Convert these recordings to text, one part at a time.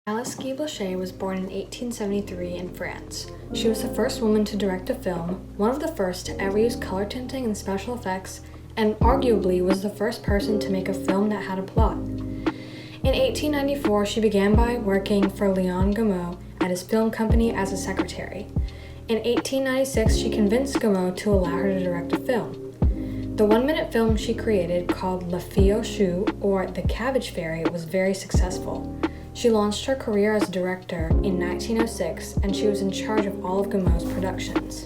Alice Guy Blaché was born in 1873 in France. She was the first woman to direct a film, one of the first to ever use color tinting and special effects, and arguably was the first person to make a film that had a plot. In 1894, she began by working for Léon Gaumont at his film company as a secretary. In 1896, she convinced Gaumont to allow her to direct a film. The one-minute film she created, called La Fille aux Choux, or The Cabbage Fairy, was very successful. She launched her career as a director in 1906, and she was in charge of all of Gaumont's productions.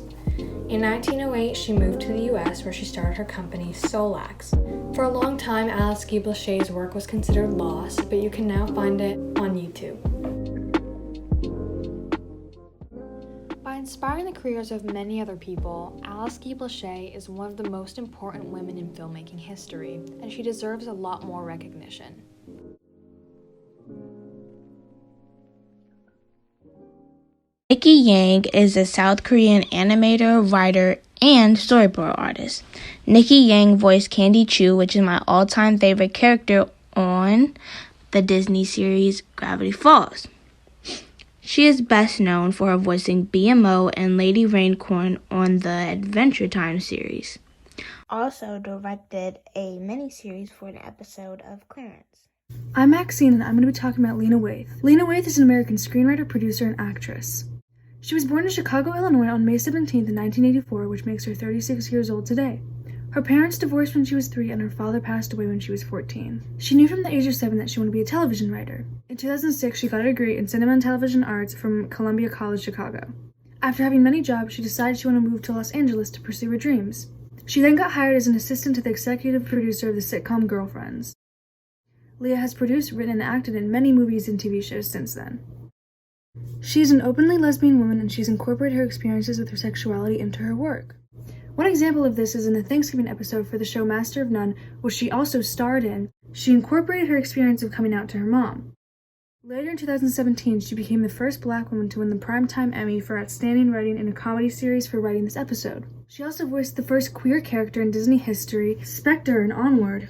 In 1908, she moved to the US, where she started her company, Solax. For a long time, Alice Guy Blaché's work was considered lost, but you can now find it on YouTube. By inspiring the careers of many other people, Alice Guy Blaché is one of the most important women in filmmaking history, and she deserves a lot more recognition. Nikki Yang is a South Korean animator, writer, and storyboard artist. Nikki Yang voiced Candy Chu, which is my all-time favorite character on the Disney series Gravity Falls. She is best known for her voicing BMO and Lady Raincorn on the Adventure Time series. Also directed a miniseries for an episode of Clarence. I'm Maxine, and I'm going to be talking about Lena Waithe. Lena Waithe is an American screenwriter, producer, and actress. She was born in Chicago, Illinois on May 17th, 1984, which makes her 36 years old today. Her parents divorced when she was 3, and her father passed away when she was 14. She knew from the age of 7 that she wanted to be a television writer. In 2006, she got a degree in Cinema and Television Arts from Columbia College, Chicago. After having many jobs, she decided she wanted to move to Los Angeles to pursue her dreams. She then got hired as an assistant to the executive producer of the sitcom Girlfriends. Leah has produced, written, and acted in many movies and TV shows since then. She is an openly lesbian woman, and she's incorporated her experiences with her sexuality into her work. One example of this is in the Thanksgiving episode for the show Master of None, which she also starred in. She incorporated her experience of coming out to her mom. Later in 2017, she became the first Black woman to win the Primetime Emmy for Outstanding Writing in a Comedy Series for writing this episode. She also voiced the first queer character in Disney history, Spectre in Onward.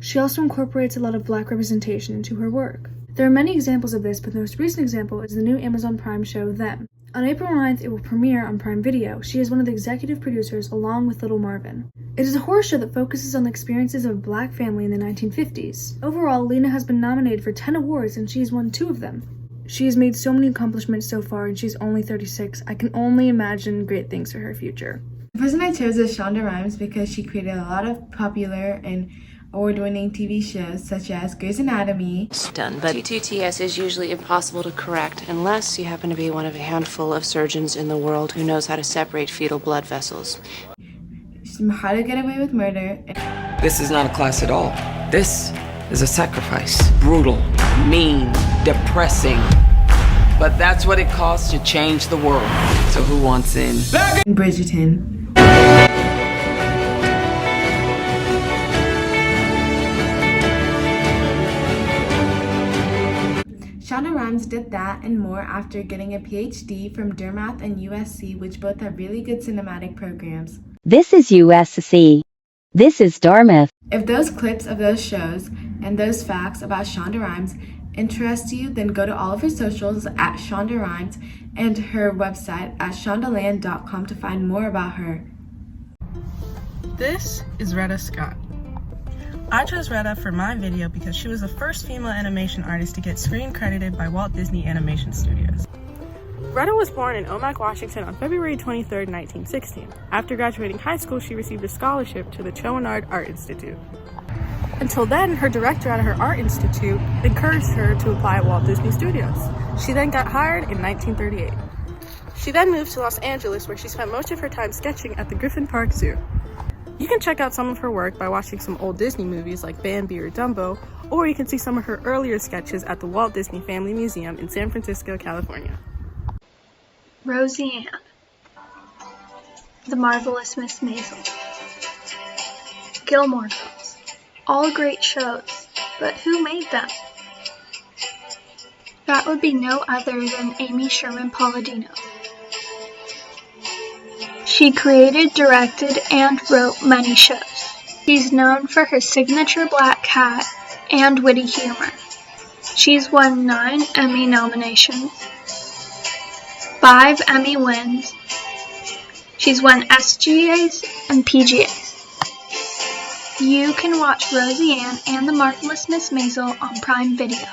She also incorporates a lot of Black representation into her work. There are many examples of this, but the most recent example is the new Amazon Prime show, Them. On April 9th, it will premiere on Prime Video. She is one of the executive producers, along with Little Marvin. It is a horror show that focuses on the experiences of a Black family in the 1950s. Overall, Lena has been nominated for 10 awards, and she has won 2 of them. She has made so many accomplishments so far, and she's only 36. I can only imagine great things for her future. The person I chose is Shonda Rhimes because she created a lot of popular and award-winning TV shows such as Grey's Anatomy. Done, but T2TS is usually impossible to correct unless you happen to be one of a handful of surgeons in the world who knows how to separate fetal blood vessels. How to Get Away with Murder. This is not a class at all. This is a sacrifice. Brutal, mean, depressing. But that's what it costs to change the world. So who wants in? Bridgerton. Shonda Rhimes did that and more after getting a PhD from Durmouth and USC, which both have really good cinematic programs. This is USC. This is Dartmouth. If those clips of those shows and those facts about Shonda Rhimes interest you, then go to all of her socials at Shonda Rhimes and her website at shondaland.com to find more about her. This is Rena Scott. I chose Rena for my video because she was the first female animation artist to get screen credited by Walt Disney Animation Studios. Rena was born in Omak, Washington on February 23, 1916. After graduating high school, she received a scholarship to the Chouinard Art Institute. Until then, her director at her art institute encouraged her to apply at Walt Disney Studios. She then got hired in 1938. She then moved to Los Angeles, where she spent most of her time sketching at the Griffin Park Zoo. You can check out some of her work by watching some old Disney movies like Bambi or Dumbo, or you can see some of her earlier sketches at the Walt Disney Family Museum in San Francisco, California. Roseanne, The Marvelous Miss Maisel, Gilmore Girls, all great shows, but who made them? That would be no other than Amy ShermanPalladino. She created, directed, and wrote many shows. She's known for her signature black cat and witty humor. She's won 9 Emmy nominations, 5 Emmy wins. She's won SGAs and PGAs. You can watch Rosie Ann and the Marvelous Miss Maisel on Prime Video.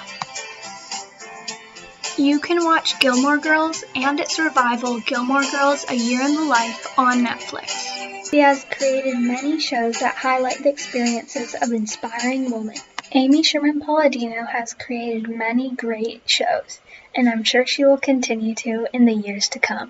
You can watch Gilmore Girls and its revival, Gilmore Girls: A Year in the Life, on Netflix. She has created many shows that highlight the experiences of inspiring women. Amy ShermanPalladino has created many great shows, and I'm sure she will continue to in the years to come.